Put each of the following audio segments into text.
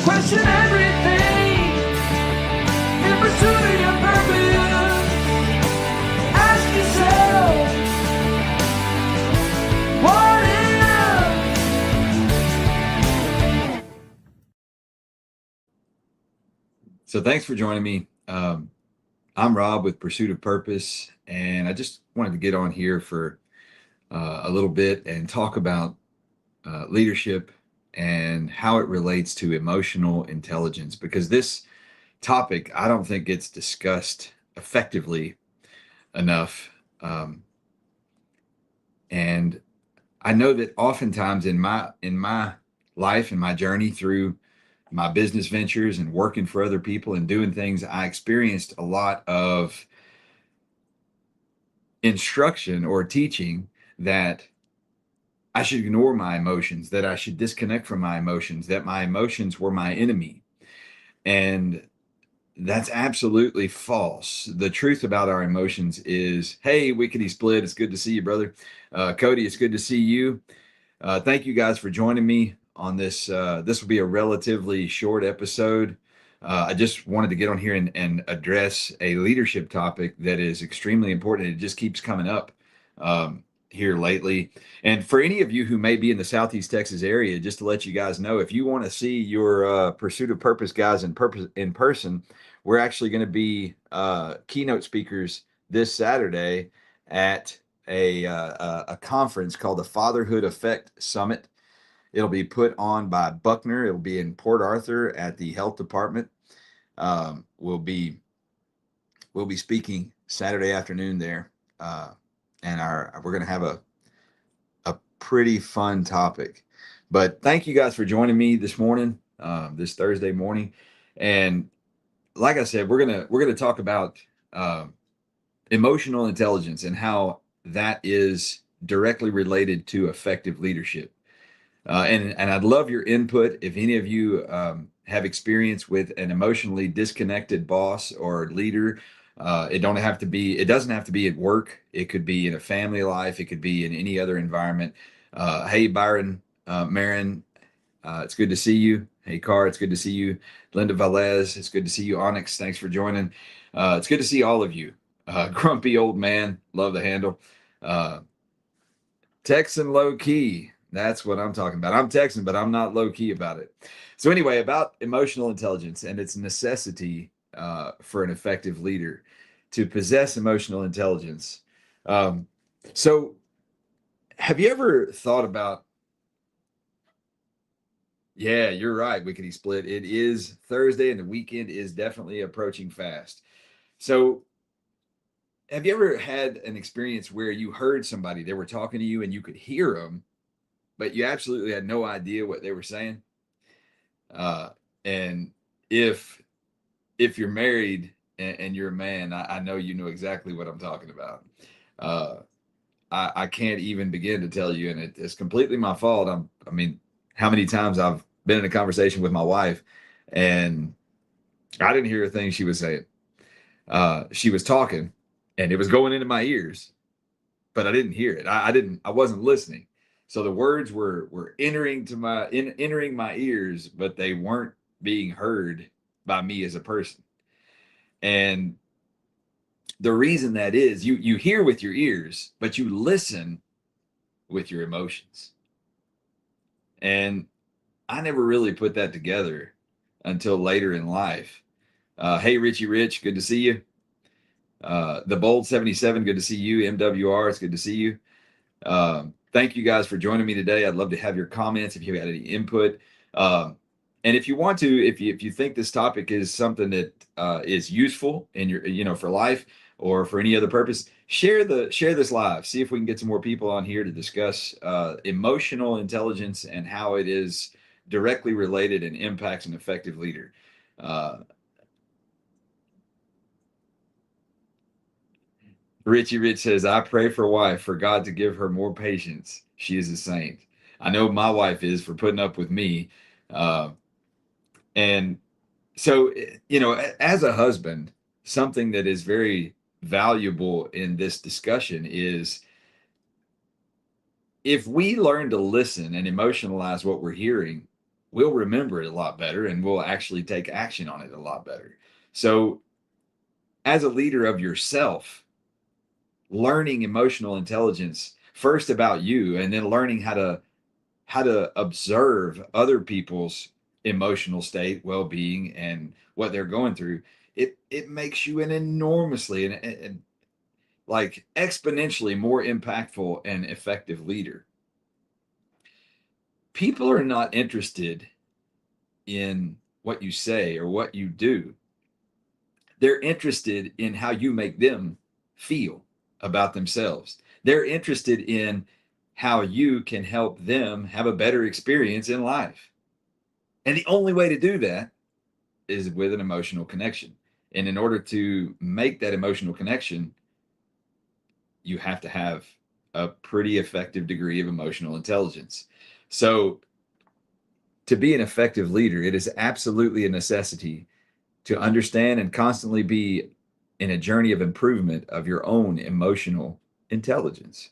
Question everything in pursuit of your purpose. Ask yourself, what if? So thanks for joining me. I'm Rob with Pursuit of Purpose, and I just wanted to get on here for a little bit and talk about leadership and how it relates to emotional intelligence, because this topic I don't think gets discussed effectively enough. And I know that oftentimes in my life and my journey through my business ventures and working for other people and doing things, I experienced a lot of instruction or teaching that I should ignore my emotions, that I should disconnect from my emotions, that my emotions were my enemy. And that's absolutely false. The truth about our emotions is, hey, Wickety Split, it's good to see you, brother. Cody, it's good to see you. Thank you guys for joining me on this. This will be a relatively short episode. I just wanted to get on here and address a leadership topic that is extremely important. It just keeps coming up here lately. And for any of you who may be in the Southeast Texas area, just to let you guys know, if you want to see your Pursuit of Purpose guys in person, we're actually going to be keynote speakers this Saturday at a conference called the Fatherhood Effect Summit. It'll be put on by Buckner. It'll be in Port Arthur at the health department. We'll be speaking Saturday afternoon there, and we're going to have a pretty fun topic. But thank you guys for joining me this morning, this Thursday morning, and like I said, we're gonna talk about emotional intelligence and how that is directly related to effective leadership. And I'd love your input if any of you have experience with an emotionally disconnected boss or leader. It doesn't have to be at work. It could be in a family life. It could be in any other environment. Hey, Byron, Marin, it's good to see you. Hey, Carr, it's good to see you. Linda Velez, it's good to see you. Onyx, thanks for joining. It's good to see all of you. Grumpy old man, love the handle. Texan low key, that's what I'm talking about. I'm Texan, but I'm not low key about it. So anyway, about emotional intelligence and its necessity for an effective leader to possess emotional intelligence. So have you ever thought about, yeah, you're right, Wickety Split. It is Thursday and the weekend is definitely approaching fast. So have you ever had an experience where you heard somebody, they were talking to you and you could hear them, but you absolutely had no idea what they were saying? And if you're married and you're a man, I know you know exactly what I'm talking about. Uh, I can't even begin to tell you, and it's completely my fault. I mean, how many times I've been in a conversation with my wife and I didn't hear a thing she was saying. She was talking and it was going into my ears, but I didn't hear it. I wasn't listening. So the words were entering my ears, but they weren't being heard by me as a person. And the reason that is, you hear with your ears, but you listen with your emotions. And I never really put that together until later in life. Hey, Richie Rich, good to see you. The Bold 77, good to see you. MWR, it's good to see you. Thank you guys for joining me today. I'd love to have your comments if you had any input. And if you want to, if you think this topic is something that is useful in your, for life or for any other purpose, share this live. See if we can get some more people on here to discuss emotional intelligence and how it is directly related and impacts an effective leader. Richie Rich says, I pray for wife for God to give her more patience. She is a saint. I know my wife is for putting up with me. And so, as a husband, something that is very valuable in this discussion is if we learn to listen and emotionalize what we're hearing, we'll remember it a lot better and we'll actually take action on it a lot better. So, as a leader of yourself, learning emotional intelligence first about you, and then learning how to observe other people's emotional state, well-being, and what they're going through, it makes you an enormously and like exponentially more impactful and effective leader. People are not interested in what you say or what you do. They're interested in how you make them feel about themselves. They're interested in how you can help them have a better experience in life. And the only way to do that is with an emotional connection. And in order to make that emotional connection, you have to have a pretty effective degree of emotional intelligence. So, to be an effective leader, it is absolutely a necessity to understand and constantly be in a journey of improvement of your own emotional intelligence.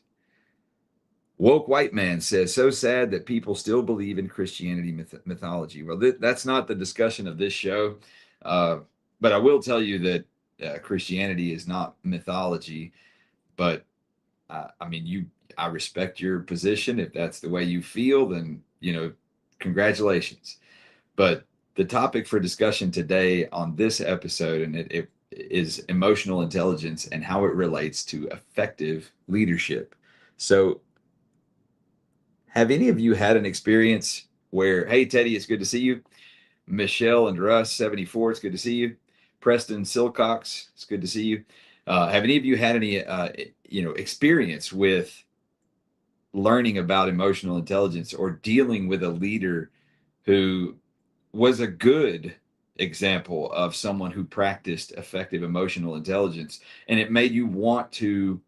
Woke White Man says, so sad that people still believe in Christianity mythology. Well, that's not the discussion of this show. But I will tell you that Christianity is not mythology. But I mean, I respect your position. If that's the way you feel, then, congratulations. But the topic for discussion today on this episode, and it is emotional intelligence and how it relates to effective leadership. So, have any of you had an experience where, hey, Teddy, it's good to see you. Michelle and Russ, 74, it's good to see you. Preston Silcox, it's good to see you. Have any of you had any, experience with learning about emotional intelligence or dealing with a leader who was a good example of someone who practiced effective emotional intelligence, and it made you want to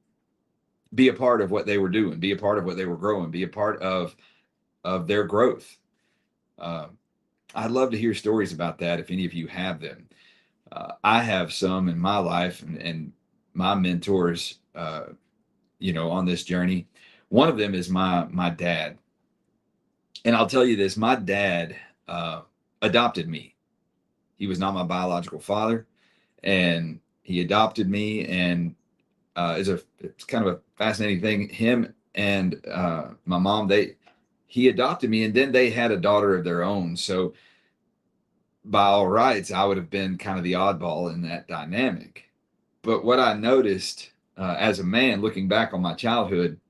be a part of what they were doing, be a part of what they were growing, be a part of their growth? I'd love to hear stories about that if any of you have them. I have some in my life, and my mentors, on this journey. One of them is my dad, and I'll tell you this: my dad adopted me. He was not my biological father, and he adopted me, and it's kind of a fascinating thing. Him and my mom, he adopted me, and then they had a daughter of their own. So by all rights, I would have been kind of the oddball in that dynamic. But what I noticed as a man looking back on my childhood,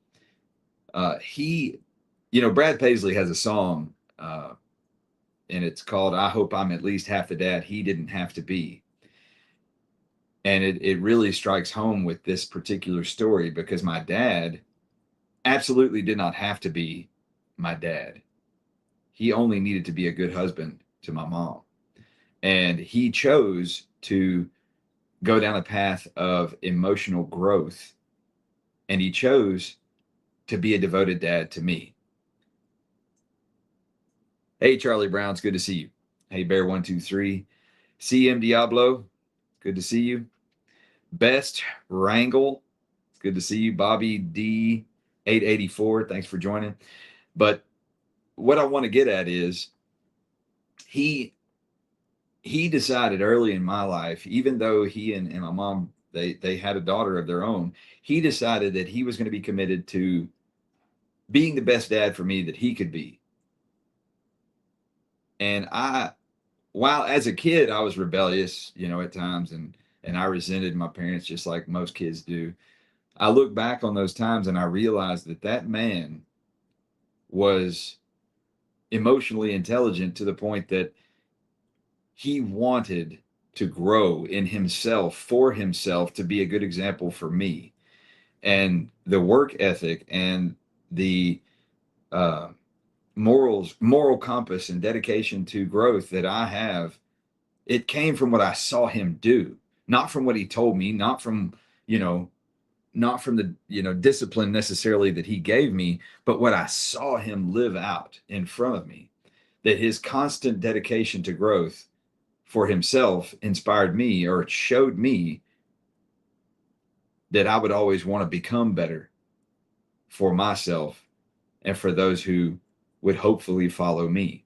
Brad Paisley has a song, and it's called "I Hope I'm at Least Half the Dad He Didn't Have to Be." And it really strikes home with this particular story, because my dad absolutely did not have to be my dad. He only needed to be a good husband to my mom. And he chose to go down a path of emotional growth. And he chose to be a devoted dad to me. Hey, Charlie Brown, it's good to see you. Hey, Bear123. CM Diablo, good to see you. Best Wrangle, good to see you. Bobby D884, thanks for joining. But what I want to get at is he decided early in my life, even though he and my mom, they had a daughter of their own, he decided that he was going to be committed to being the best dad for me that he could be. And while as a kid, I was rebellious, at times, and I resented my parents just like most kids do. I look back on those times and I realized that man was emotionally intelligent to the point that he wanted to grow in himself, for himself, to be a good example for me. And the work ethic and the moral compass and dedication to growth that I have, it came from what I saw him do, not from what he told me, not from the discipline necessarily that he gave me, but what I saw him live out in front of me. That his constant dedication to growth for himself inspired me, or showed me that I would always want to become better for myself and for those who would hopefully follow me.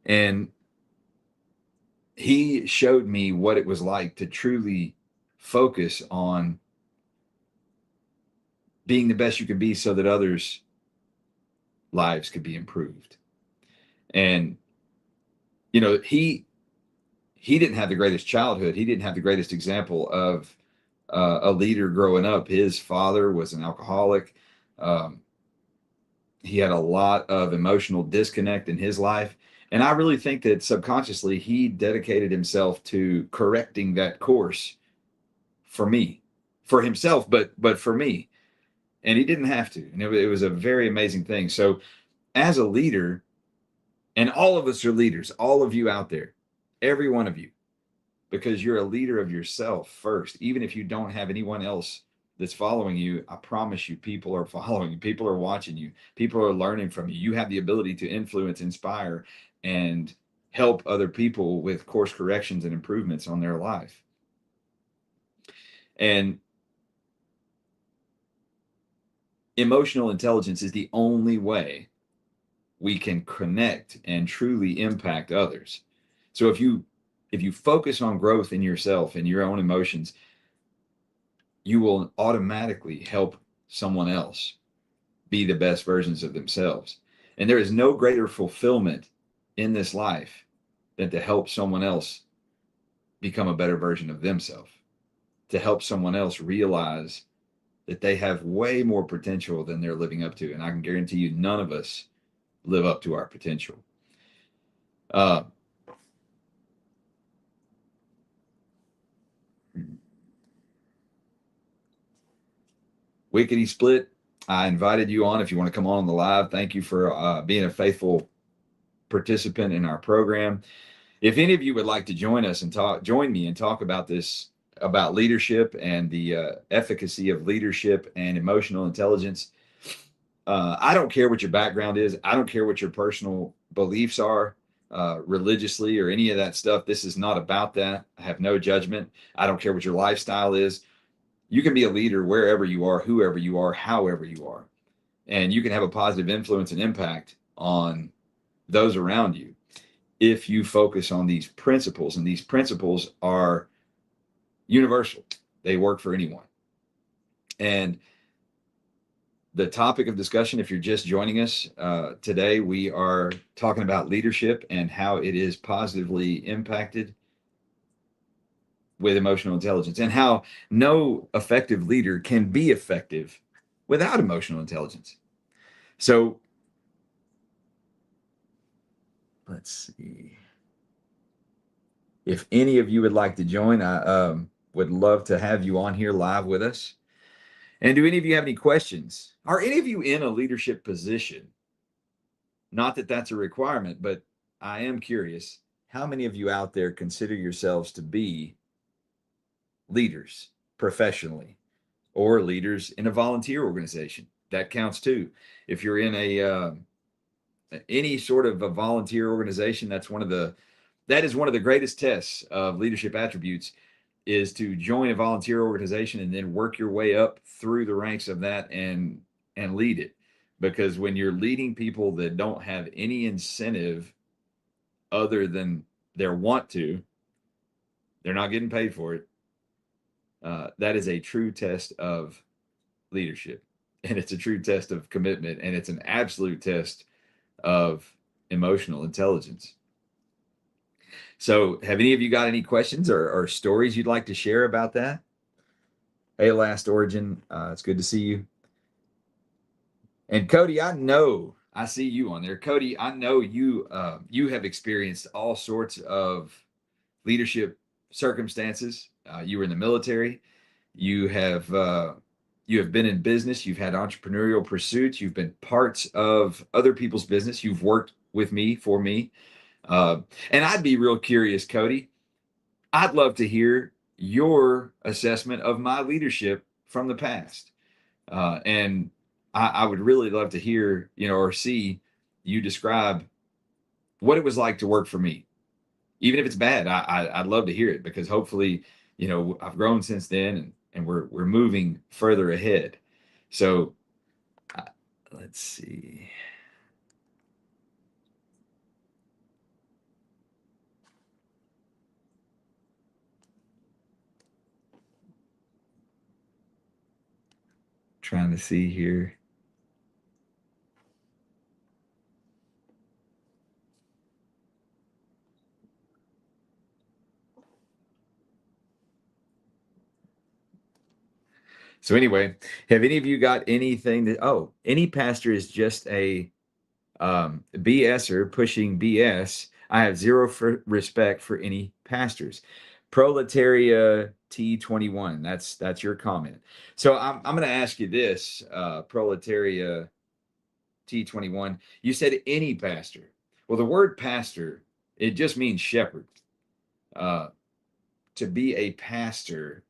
And he showed me what it was like to truly focus on being the best you can be so that others' lives could be improved. And he didn't have the greatest childhood. He didn't have the greatest example of a leader growing up. His father was an alcoholic. Um, he had a lot of emotional disconnect in his life. And I really think that subconsciously he dedicated himself to correcting that course for me, for himself, but for me. And he didn't have to. And it was a very amazing thing. So as a leader, and all of us are leaders, all of you out there, every one of you, because you're a leader of yourself first. Even if you don't have anyone else that's following you, I promise you, people are following you. People are watching you. People are learning from you. You have the ability to influence, inspire, and help other people with course corrections and improvements on their life. And emotional intelligence is the only way we can connect and truly impact others. So if you focus on growth in yourself and your own emotions, you will automatically help someone else be the best versions of themselves. And there is no greater fulfillment in this life than to help someone else become a better version of themselves, to help someone else realize that they have way more potential than they're living up to. And I can guarantee you, none of us live up to our potential. Uh, Wickety Split, I invited you on if you want to come on the live. Thank you for being a faithful participant in our program. If any of you would like to join me and talk about this, about leadership and the efficacy of leadership and emotional intelligence, I don't care what your background is. I don't care what your personal beliefs are, religiously or any of that stuff. This is not about that. I have no judgment. I don't care what your lifestyle is. You can be a leader wherever you are, whoever you are, however you are, and you can have a positive influence and impact on those around you if you focus on these principles. And these principles are universal, they work for anyone. And the topic of discussion, if you're just joining us today, we are talking about leadership and how it is positively impacted with emotional intelligence, and how no effective leader can be effective without emotional intelligence. So let's see. If any of you would like to join, I would love to have you on here live with us. And do any of you have any questions? Are any of you in a leadership position? Not that that's a requirement, but I am curious. How many of you out there consider yourselves to be leaders professionally, or leaders in a volunteer organization? That counts too. If you're in a any sort of a volunteer organization, that is one of the greatest tests of leadership attributes, is to join a volunteer organization and then work your way up through the ranks of that and lead it. Because when you're leading people that don't have any incentive other than their want to, they're not getting paid for it. That is a true test of leadership, and it's a true test of commitment, and it's an absolute test of emotional intelligence. So have any of you got any questions or stories you'd like to share about that? Hey, Last Origin, it's good to see you. And Cody, I see you on there. Cody, I know you have experienced all sorts of leadership circumstances. You were in the military. You have been in business. You've had entrepreneurial pursuits. You've been parts of other people's business. You've worked with me, for me. And I'd be real curious, Cody. I'd love to hear your assessment of my leadership from the past. And I would really love to hear, or see you describe what it was like to work for me. Even if it's bad, I'd love to hear it, because hopefully, I've grown since then, and we're moving further ahead. So let's see. Trying to see here. So anyway, have any of you got anything that, oh, any pastor is just a BSer pushing BS. I have zero respect for any pastors. Proletaria T21. That's your comment. So I'm going to ask you this, Proletaria T21. You said any pastor. Well, the word pastor, it just means shepherd. To be a pastor,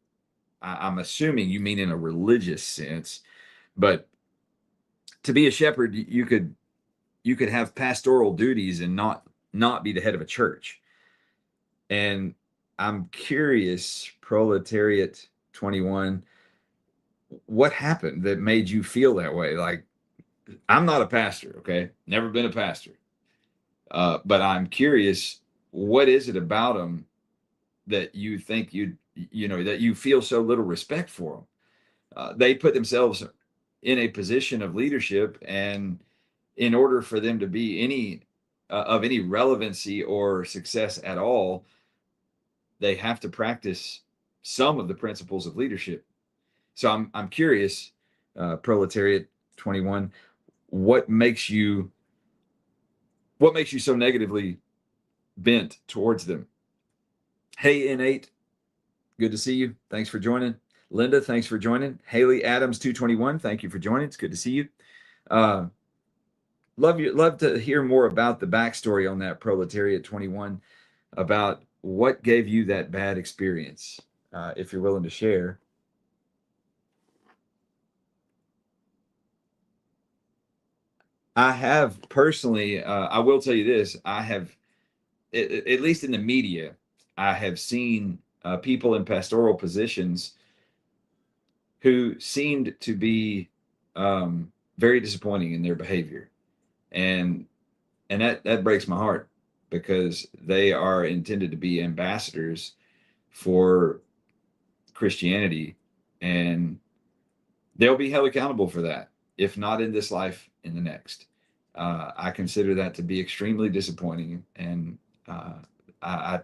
I'm assuming you mean in a religious sense, but to be a shepherd, you could have pastoral duties and not be the head of a church. And I'm curious, Proletariat 21, what happened that made you feel that way? Like, I'm not a pastor, okay? Never been a pastor. But I'm curious, what is it about them that you think that you feel so little respect for them? They put themselves in a position of leadership, and in order for them to be any of any relevancy or success at all, they have to practice some of the principles of leadership. So I'm curious, Proletariat 21, what makes you so negatively bent towards them? Hey, N8, good to see you. Thanks for joining. Linda, thanks for joining. Haley Adams 221, thank you for joining. It's good to see you. Love to hear more about the backstory on that Proletariat 21, about what gave you that bad experience, if you're willing to share. I have personally, I will tell you this, I have, at least in the media, I have seen people in pastoral positions who seemed to be very disappointing in their behavior. And that breaks my heart, because they are intended to be ambassadors for Christianity, and they'll be held accountable for that, if not in this life, in the next. I consider that to be extremely disappointing, and I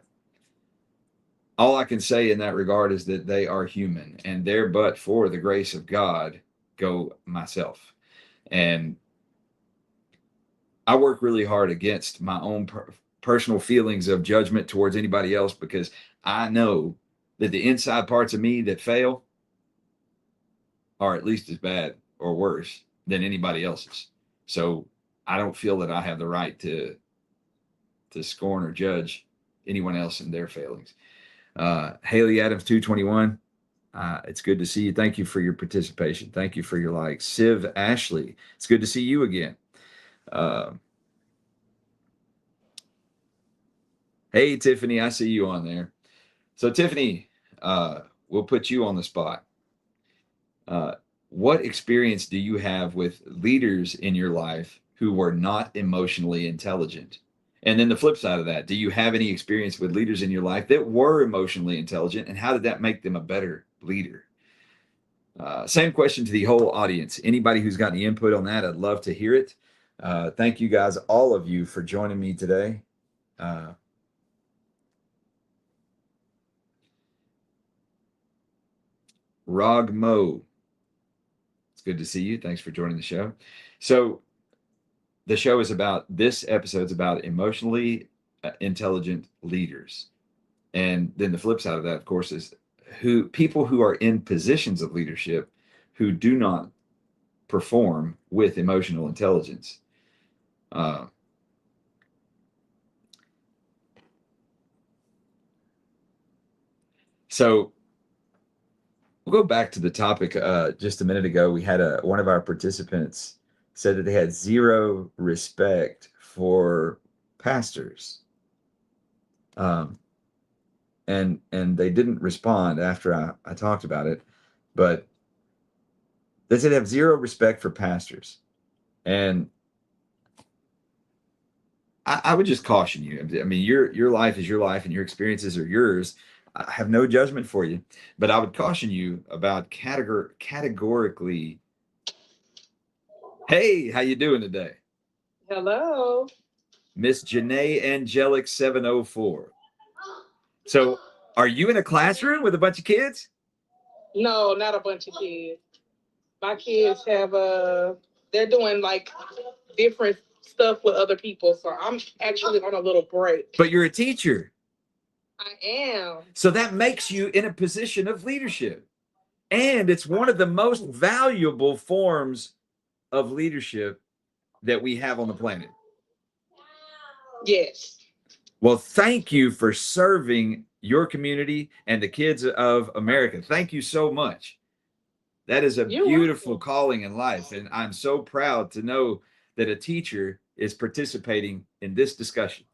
all I can say in that regard is that they are human, and there but for the grace of God go myself. And I work really hard against my own personal feelings of judgment towards anybody else, because I know that the inside parts of me that fail are at least as bad or worse than anybody else's. So I don't feel that I have the right to scorn or judge anyone else in their failings. Haley Adams 221, it's good to see you. Thank you for your participation. Thank you for your likes. Siv Ashley, it's good to see you again. Hey, Tiffany, I see you on there. So Tiffany, we'll put you on the spot. What experience do you have with leaders in your life who were not emotionally intelligent? And then the flip side of that, do you have any experience with leaders in your life that were emotionally intelligent, and how did that make them a better leader? Same question to the whole audience. Anybody who's got any input on that, I'd love to hear it. Thank you guys, all of you, for joining me today. Rog Mo, it's good to see you. Thanks for joining the show. So this episode's about emotionally intelligent leaders. And then the flip side of that, of course, is people who are in positions of leadership who do not perform with emotional intelligence. So we'll go back to the topic. Just a minute ago, we had one of our participants said that they had zero respect for pastors. And they didn't respond after I talked about it, but they said they have zero respect for pastors. And I would just caution you. I mean, your life is your life, and your experiences are yours. I have no judgment for you, but I would caution you about categorically Hey, how you doing today? Hello. Miss Janae Angelic 704. So, are you in a classroom with a bunch of kids? No, not a bunch of kids. My kids have they're doing like different stuff with other people, so I'm actually on a little break. But you're a teacher. I am. So that makes you in a position of leadership. And it's one of the most valuable forms of leadership that we have on the planet. Yes. Well, thank you for serving your community and the kids of America. Thank you so much. That is a You're beautiful welcome. calling in life. And I'm so proud to know that a teacher is participating in this discussion.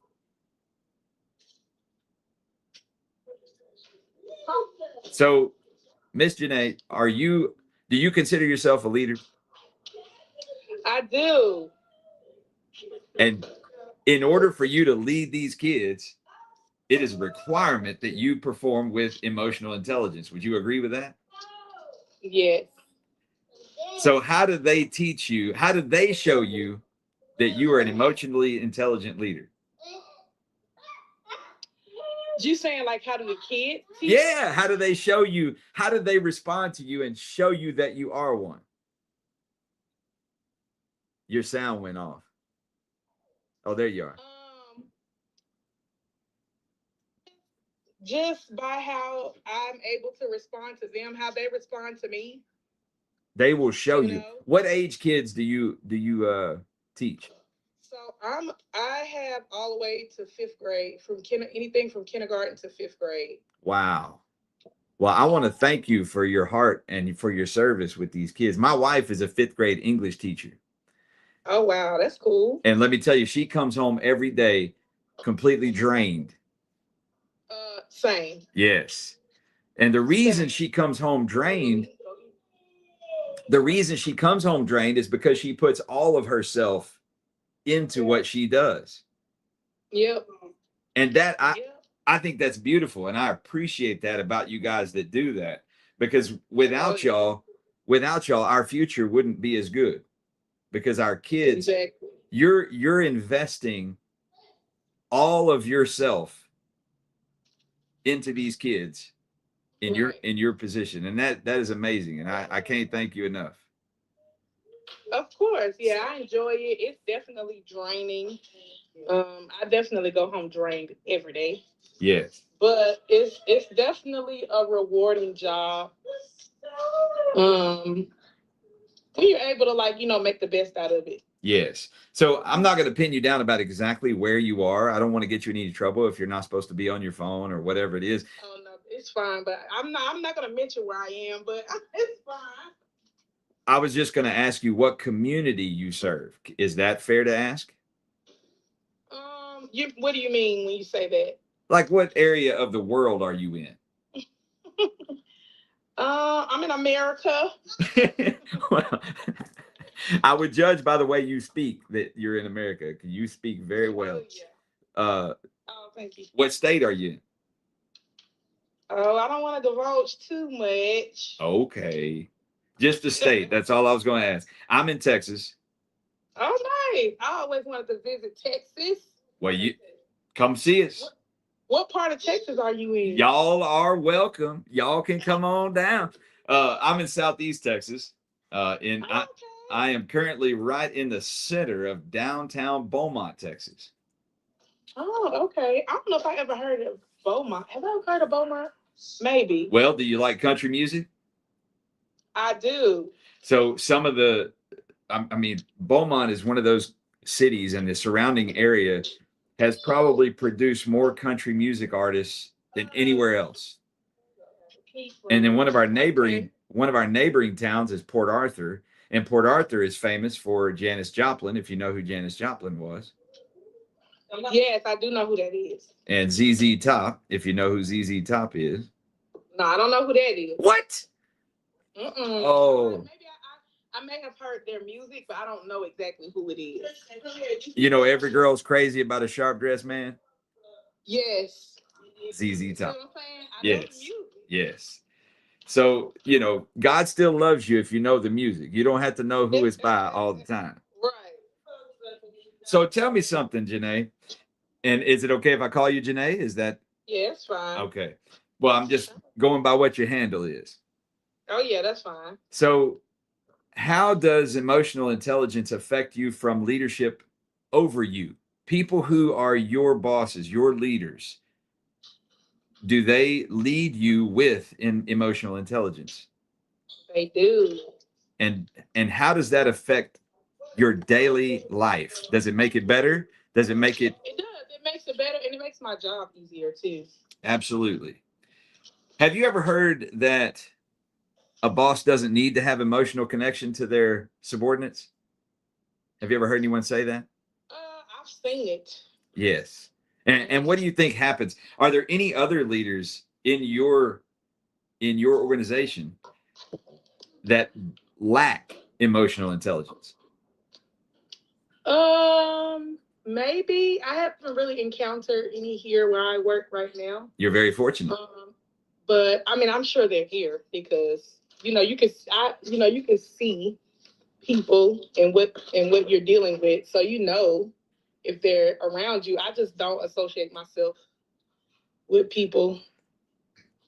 So, Miss Janae, do you consider yourself a leader? I do. And in order for you to lead these kids, it is a requirement that you perform with emotional intelligence. Would you agree with that? Yes. So, how do they teach you? How do they show you that you are an emotionally intelligent leader? You saying like how do the kids teach? Yeah. How do they show you? How do they respond to you and show you that you are one? Your sound went off. Oh, there you are. Just by how I'm able to respond to them, how they respond to me. They will show You you. know? What age kids do you teach? So I have all the way to fifth grade, anything from kindergarten to fifth grade. Wow. Well, I want to thank you for your heart and for your service with these kids. My wife is a fifth grade English teacher. Oh wow, that's cool. And let me tell you, she comes home every day completely drained. Same. Yes. And the reason she comes home drained, is because she puts all of herself into what she does. Yep. And that Yep. I think that's beautiful. And I appreciate that about you guys that do that. Because without y'all, our future wouldn't be as good. Because our kids, Exactly. you're investing all of yourself into these kids in your position, and that is amazing, and I can't thank you enough. Of course, yeah, I enjoy it. It's definitely draining. I definitely go home drained every day, Yes. but it's definitely a rewarding job. When you're able to make the best out of it. Yes. So I'm not going to pin you down about exactly where you are. I don't want to get you in any trouble if you're not supposed to be on your phone or whatever it is. Oh no, it's fine. But I'm not going to mention where I am. But it's fine. I was just going to ask you what community you serve. Is that fair to ask? What do you mean when you say that? Like, what area of the world are you in? I'm in America. Well, I would judge by the way you speak that you're in America. You speak very well. Oh, thank you. What state are you in? Oh, I don't want to divulge too much. Okay. Just the state. That's all I was going to ask. I'm in Texas. Oh, nice. I always wanted to visit Texas. Well, you come see us. What part of Texas are you in? Y'all are welcome. Y'all can come on down. I'm in Southeast Texas. Okay. I am currently right in the center of downtown Beaumont, Texas. Oh, okay. I don't know if I ever heard of Beaumont. Have I ever heard of Beaumont? Maybe. Well, do you like country music? I do. So some of the, I mean, Beaumont is one of those cities, and the surrounding area has probably produced more country music artists than anywhere else. And then one of our neighboring towns is Port Arthur, and Port Arthur is famous for Janis Joplin, if you know who Janis Joplin was. Yes, I do know who that is. And ZZ Top, if you know who ZZ Top is. No, I don't know who that is. What? Oh. Maybe I may have heard their music, but I don't know exactly who it is. You know, every girl's crazy about a sharp dressed man. Yes. ZZ Top. You know what I'm saying? I know the Yes. music. Yes. So, you know, God still loves you if you know the music. You don't have to know who it's by all the time. Right. So tell me something, Janae. And is it okay if I call you Janae? Is that Yeah, it's fine. okay? Well, I'm just going by what your handle is. Oh yeah, that's fine. So, how does emotional intelligence affect you from leadership over you? People who are your bosses, your leaders, do they lead you with emotional intelligence? They do. And how does that affect your daily life? Does it make it better? Does it make it It does. It makes it better, and it makes my job easier too. absolutely? Have you ever heard that a boss doesn't need to have emotional connection to their subordinates? Have you ever heard anyone say that? I've seen it. Yes. And what do you think happens? Are there any other leaders in your organization that lack emotional intelligence? Maybe I haven't really encountered any here where I work right now. You're very fortunate. But I mean, I'm sure they're here because you know you can see people and what you're dealing with, so you know if they're around you. I just don't associate myself with people.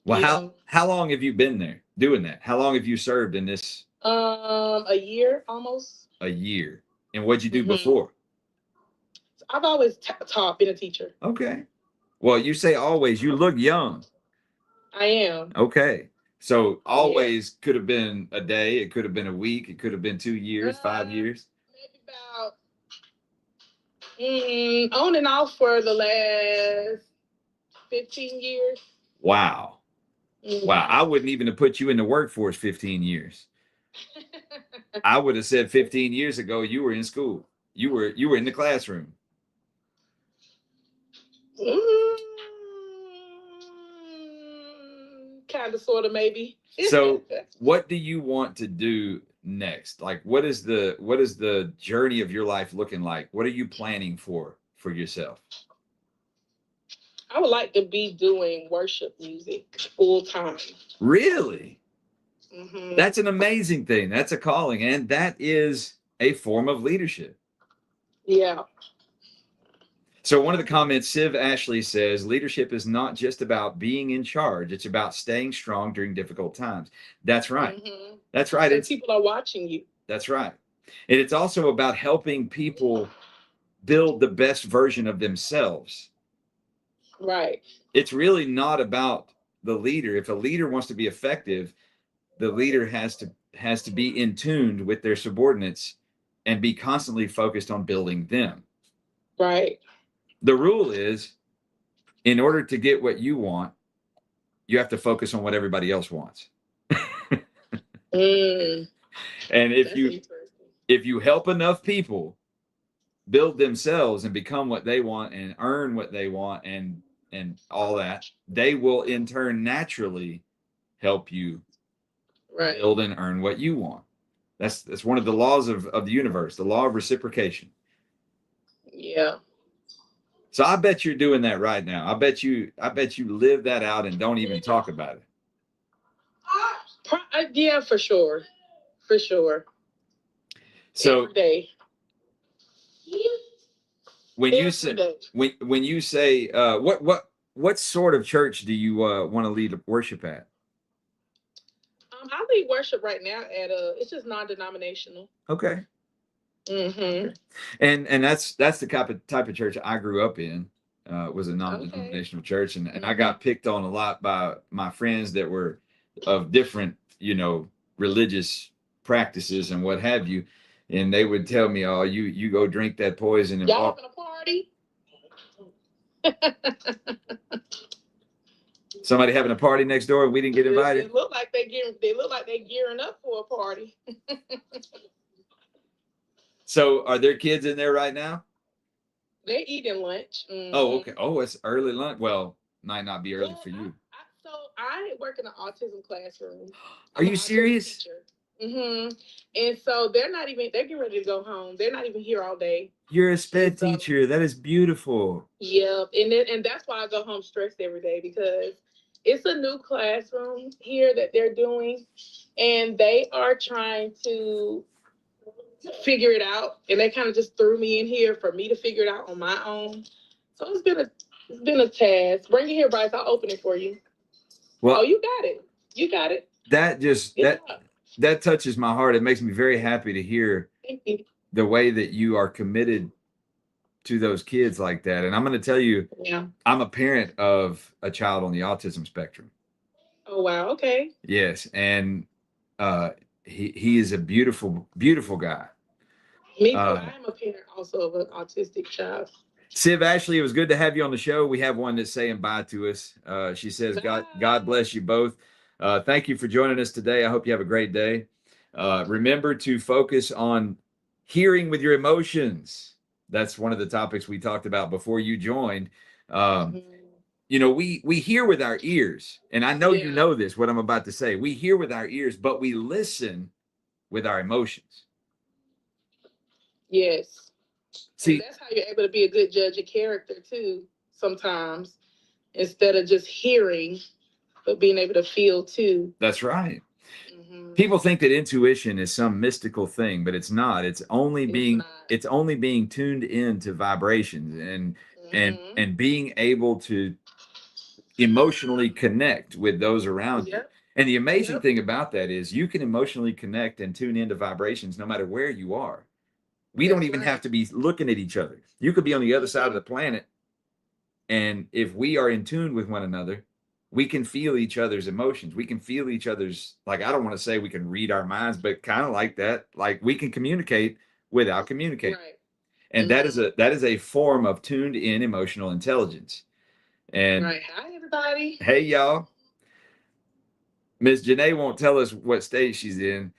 Well, Yeah. how long have you been there doing that? How long have you served in this? A year almost. A year. And what'd you do Mhm. before? I've always taught, been a teacher. Okay. Well, you say always. You look young. I am. Okay. So always could have been a day. It could have been a week. It could have been 2 years, 5 years. Maybe about on and off for the last 15 years. Wow. Mhm. Wow. I wouldn't even have put you in the workforce 15 years. I would have said 15 years ago you were in school. You were in the classroom. Kind of, sort of, maybe. So, what do you want to do next? Like, what is the journey of your life looking like? What are you planning for yourself? I would like to be doing worship music full time. Really? Mm-hmm. That's an amazing thing. That's a calling, and that is a form of leadership. Yeah. So one of the comments, Siv Ashley says, leadership is not just about being in charge. It's about staying strong during difficult times. That's right. Mm-hmm. That's right. It's, people are watching you. That's right. And it's also about helping people build the best version of themselves. Right. It's really not about the leader. If a leader wants to be effective, the leader has to be in tune with their subordinates and be constantly focused on building them. Right. The rule is, in order to get what you want, you have to focus on what everybody else wants. And if you help enough people build themselves and become what they want and earn what they want and all that, they will in turn naturally help you build and earn what you want. That's one of the laws of the universe, the law of reciprocation. Yeah. So I bet you're doing that right now. I bet you live that out and don't even talk about it. Yeah, for sure. For sure. So every day. When you say what sort of church do you want to lead worship at? I lead worship right now at it's just non-denominational. Okay. Mm-hmm. And that's the type of church I grew up in. Was a non-denominational church, and I got picked on a lot by my friends that were of different, religious practices and what have you, and they would tell me, "Oh, you go drink that poison and y'all having a party." Somebody having a party next door and we didn't get invited. They look like they gearing up for a party. So are there kids in there right now? They're eating lunch. Mm-hmm. Oh, okay. Oh, it's early lunch. Well, might not be early for you. So I work in an autism classroom. Are you serious? Mm-hmm. And so they're getting ready to go home. They're not even here all day. You're a SPED teacher. That is beautiful. Yeah. And that's why I go home stressed every day, because it's a new classroom here that they're doing, and they are trying to figure it out. And they kind of just threw me in here for me to figure it out on my own. So it's been a task. Bring it here, Bryce. I'll open it for you. Well, Oh, you got it. You got it. that just It's up. that touches my heart. It makes me very happy to hear Thank you. the way that you are committed to those kids like that. And I'm going to tell you, Yeah. I'm a parent of a child on the autism spectrum. Oh wow. Okay. Yes, and he is a beautiful guy. Me too. I am a parent also of an autistic child. Siv Ashley, it was good to have you on the show. We have one that's saying bye to us. She says, Bye. God bless you both. Thank you for joining us today. I hope you have a great day. Remember to focus on hearing with your emotions. That's one of the topics we talked about before you joined. You know, we hear with our ears, and I know you Yeah. know this, what I'm about to say. We hear with our ears, but we listen with our emotions. Yes. See, And that's how you're able to be a good judge of character too, sometimes, instead of just hearing, but being able to feel too. that's right. Mhm. People think that intuition is some mystical thing, but it's not. It's only being tuned into vibrations and Mhm. being able to emotionally connect with those around you. Yep. And the amazing Yep. thing about that is you can emotionally connect and tune into vibrations no matter where you are. We don't That's even right. have to be looking at each other. You could be on the other side of the planet, and if we are in tune with one another, we can feel each other's emotions. We can feel each other's, like, I don't want to say we can read our minds, but kind of like that. Like, we can communicate without communicating. Right. And that is a form of tuned in emotional intelligence. And Right. Hi, everybody. hey, y'all, Miss Janae won't tell us what state she's in,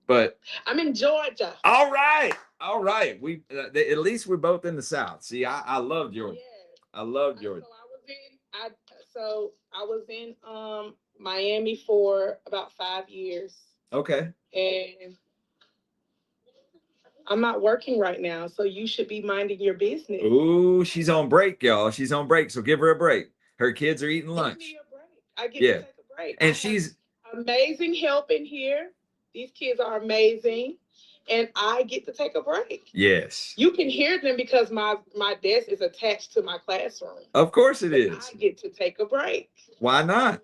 but I'm in Georgia. all right. We at least we're both in the South. See, I love Georgia. Yes. I love Georgia. So I was in Miami for about 5 years, Okay. and I'm not working right now, so you should be minding your business. Ooh, she's on break, y'all. She's on break, so give her a break. Her kids are eating Give lunch. me a break. I get Yeah. to take a break. And I have she's amazing help in here. These kids are amazing, and I get to take a break. yes. You can hear them because my desk is attached to my classroom. Of course it But is. I get to take a break. Why not?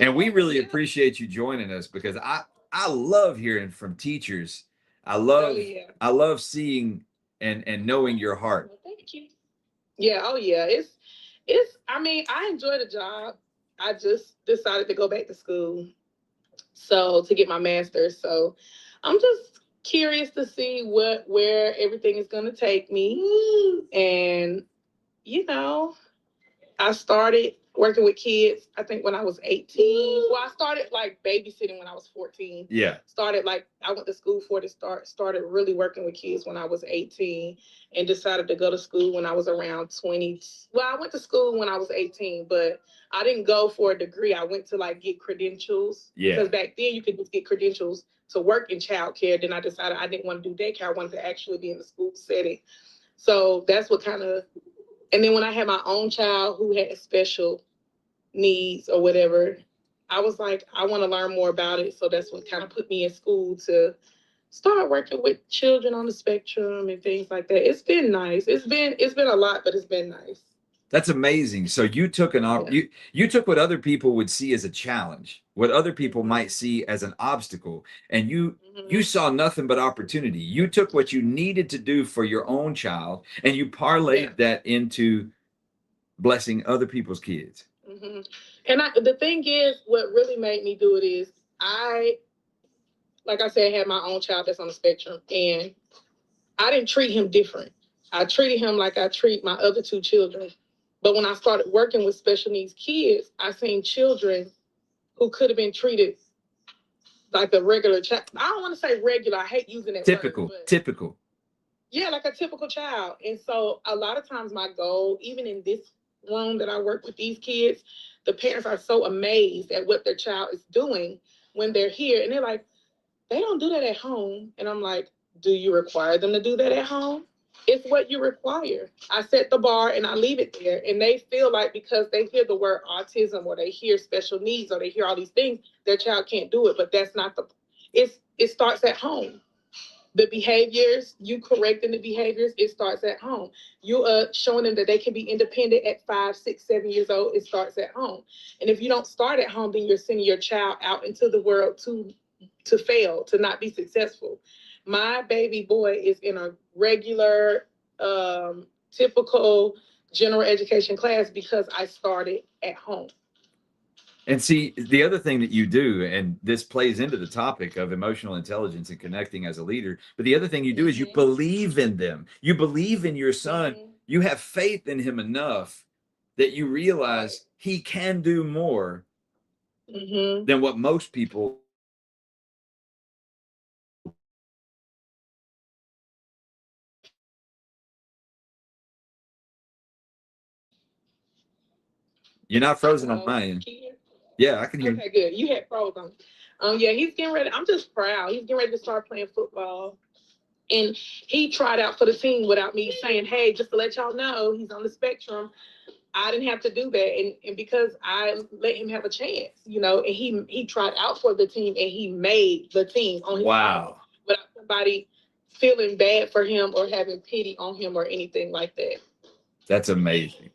And we really Yeah. appreciate you joining us because I love hearing from teachers. I Oh love yeah. I love seeing and knowing your heart. Well, thank you. Yeah. Oh yeah. It's. I mean, I enjoy the job. I just decided to go back to school, so to get my master's. So I'm just curious to see where everything is gonna take me, and you know, I started working with kids, I think when I was 18. Well, I started like babysitting when I was 14. Yeah. Started like I went to school for to started really working with kids when I was 18 and decided to go to school when I was around 20. Well, I went to school when I was 18, but I didn't go for a degree. I went to like get credentials. Yeah. Because back then you could just get credentials to work in childcare. Then I decided I didn't want to do daycare. I wanted to actually be in the school setting. So that's what kind of, and then when I had my own child who had special needs or whatever, I was like, I want to learn more about it. So that's what kind of put me in school to start working with children on the spectrum and things like that. It's been nice. It's been a lot, but it's been nice. That's amazing. So you took you took what other people would see as a challenge, what other people might see as an obstacle, and you saw nothing but opportunity. You took what you needed to do for your own child and you parlayed that into blessing other people's kids. Mm-hmm. And the thing is, what really made me do it is like I said, had my own child that's on the spectrum, and I didn't treat him different. I treated him like I treat my other two children. But when I started working with special needs kids, I seen children who could have been treated like a regular child. I don't want to say regular. I hate using that word. Typical. Yeah, like a typical child. And so a lot of times my goal, even in this room that I work with these kids, the parents are so amazed at what their child is doing when they're here. And they're like, they don't do that at home. And I'm like, do you require them to do that at home? it's what you require. I set the bar and I leave it there. And they feel like because they hear the word autism or they hear special needs or they hear all these things, their child can't do it. But that's not it starts at home. The behaviors, you correcting the behaviors, it starts at home. You showing them that they can be independent at 5, 6, 7 years old, it starts at home. And if you don't start at home, then you're sending your child out into the world to fail, to not be successful. My baby boy is in a regular, typical general education class because I started at home. And see, the other thing that you do, and this plays into the topic of emotional intelligence and connecting as a leader, but the other thing you do is you believe in them. You believe in your son. You have faith in him enough that you realize he can do more than what most people. You're not frozen on my end. Yeah, I can hear you. Okay, good. You had pros on. Yeah, he's getting ready. I'm just proud. He's getting ready to start playing football. And he tried out for the team without me saying, hey, just to let y'all know, he's on the spectrum. I didn't have to do that. And because I let him have a chance, you know, and he tried out for the team and he made the team on his own without somebody feeling bad for him or having pity on him or anything like that. That's amazing.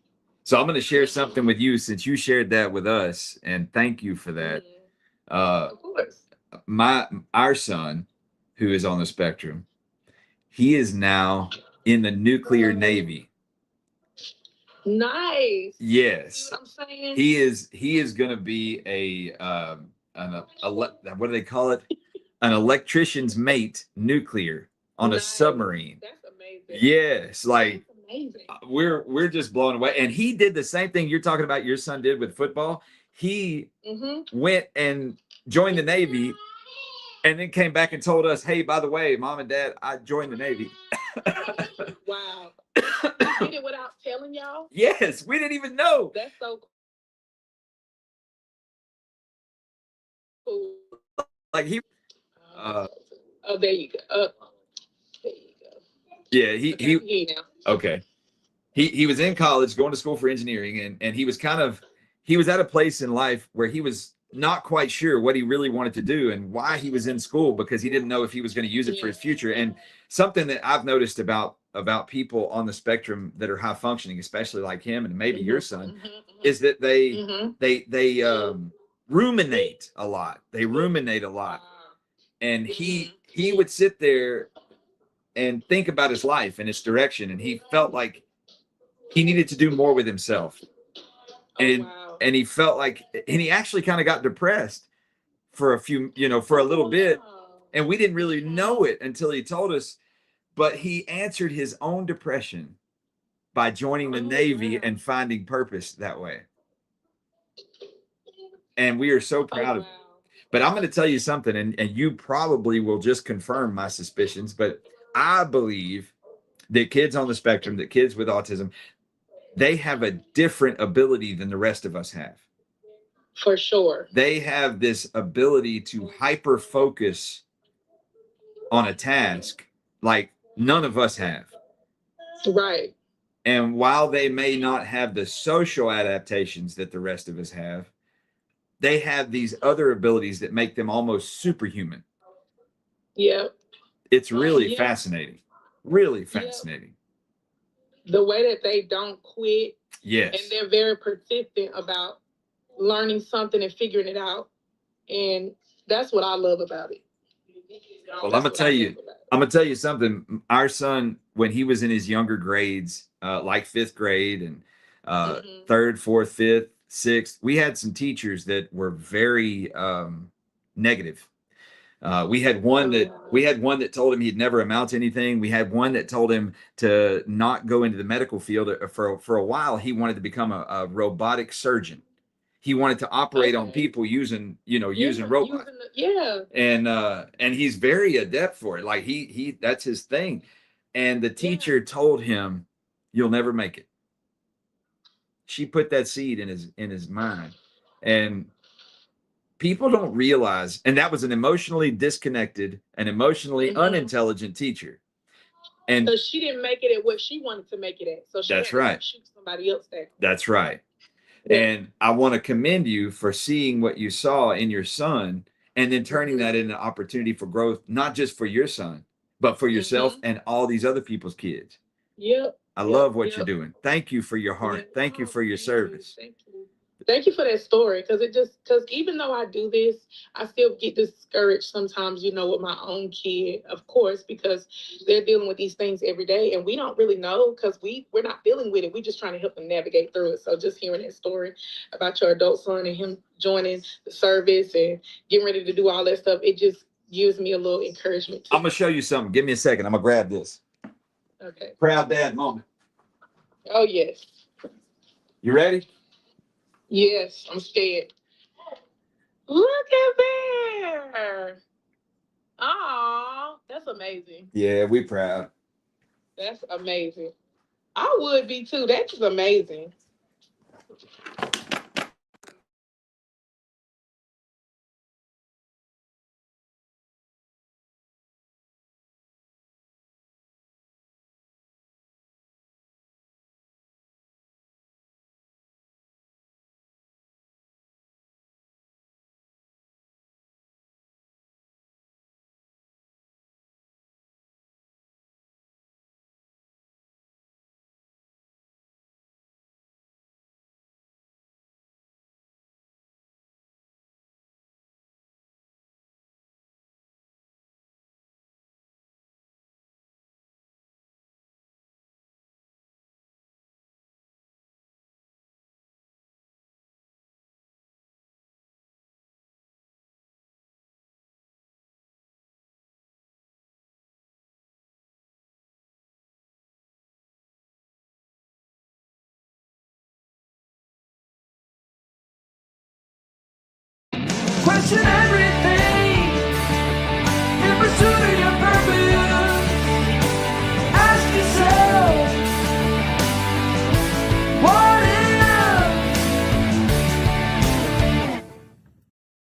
So I'm going to share something with you since you shared that with us, and thank you for that. Of course. Our son, who is on the spectrum, he is now in the nuclear Navy. Nice. Yes. You know what I'm saying? He is going to be what do they call it? An electrician's mate nuclear on a submarine. That's amazing. Yes, like amazing. We're just blown away. And he did the same thing you're talking about your son did with football. He went and joined the Navy and then came back and told us, hey, by the way, Mom and Dad, I joined the Navy. Wow. He did it without telling y'all? Yes, we didn't even know. That's so cool. Like he oh, there you go. There you go. Yeah, okay. He was in college going to school for engineering, and he was at a place in life where he was not quite sure what he really wanted to do and why he was in school, because he didn't know if he was going to use it for his future. And something that I've noticed about people on the spectrum that are high functioning, especially like him and maybe your son, is that they ruminate a lot. They ruminate a lot. And he would sit there and think about his life and its direction, and he felt like he needed to do more with himself. And he felt like, and he actually kind of got depressed for a little bit, and we didn't really know it until he told us. But he answered his own depression by joining the Navy and finding purpose that way. And we are so proud of it. But I'm going to tell you something, and you probably will just confirm my suspicions, but I believe that kids on the spectrum, that kids with autism, they have a different ability than the rest of us have. For sure. They have this ability to hyper focus on a task like none of us have. Right. And while they may not have the social adaptations that the rest of us have, they have these other abilities that make them almost superhuman. Yeah. It's really fascinating. Really fascinating. The way that they don't quit. Yes. And they're very persistent about learning something and figuring it out. And that's what I love about it. Well, I'm going to tell you something. Our son, when he was in his younger grades, like fifth grade and third, fourth, fifth, sixth, we had some teachers that were very negative. We had one that told him he'd never amount to anything. We had one that told him to not go into the medical field for a while. He wanted to become a robotic surgeon. He wanted to operate on people using robots. And he's very adept for it. Like he that's his thing. And the teacher told him, "You'll never make it." She put that seed in his mind. And people don't realize, and that was an emotionally disconnected and emotionally unintelligent teacher. And So she didn't make it at what she wanted to make it at. So she That's had to right. shoot somebody else down. that's right. Yeah. And I want to commend you for seeing what you saw in your son and then turning that into an opportunity for growth, not just for your son, but for yourself and all these other people's kids. Yep. I Yep, love what you're yep. doing. Thank you for your heart. Yeah. Thank you Oh, for your thank service. Thank you. Thank you for that story, because even though I do this, I still get discouraged sometimes, with my own kid, of course, because they're dealing with these things every day, and we don't really know because we're not dealing with it. We're just trying to help them navigate through it. So just hearing that story about your adult son and him joining the service and getting ready to do all that stuff, it just gives me a little encouragement. I'm going to show you something. Give me a second. I'm going to grab this. Okay. Proud dad moment. Oh, yes. You ready? Yes, I'm scared. Look at there. Oh, that's amazing. Yeah, we proud. That's amazing. I would be too. That's amazing. Question everything.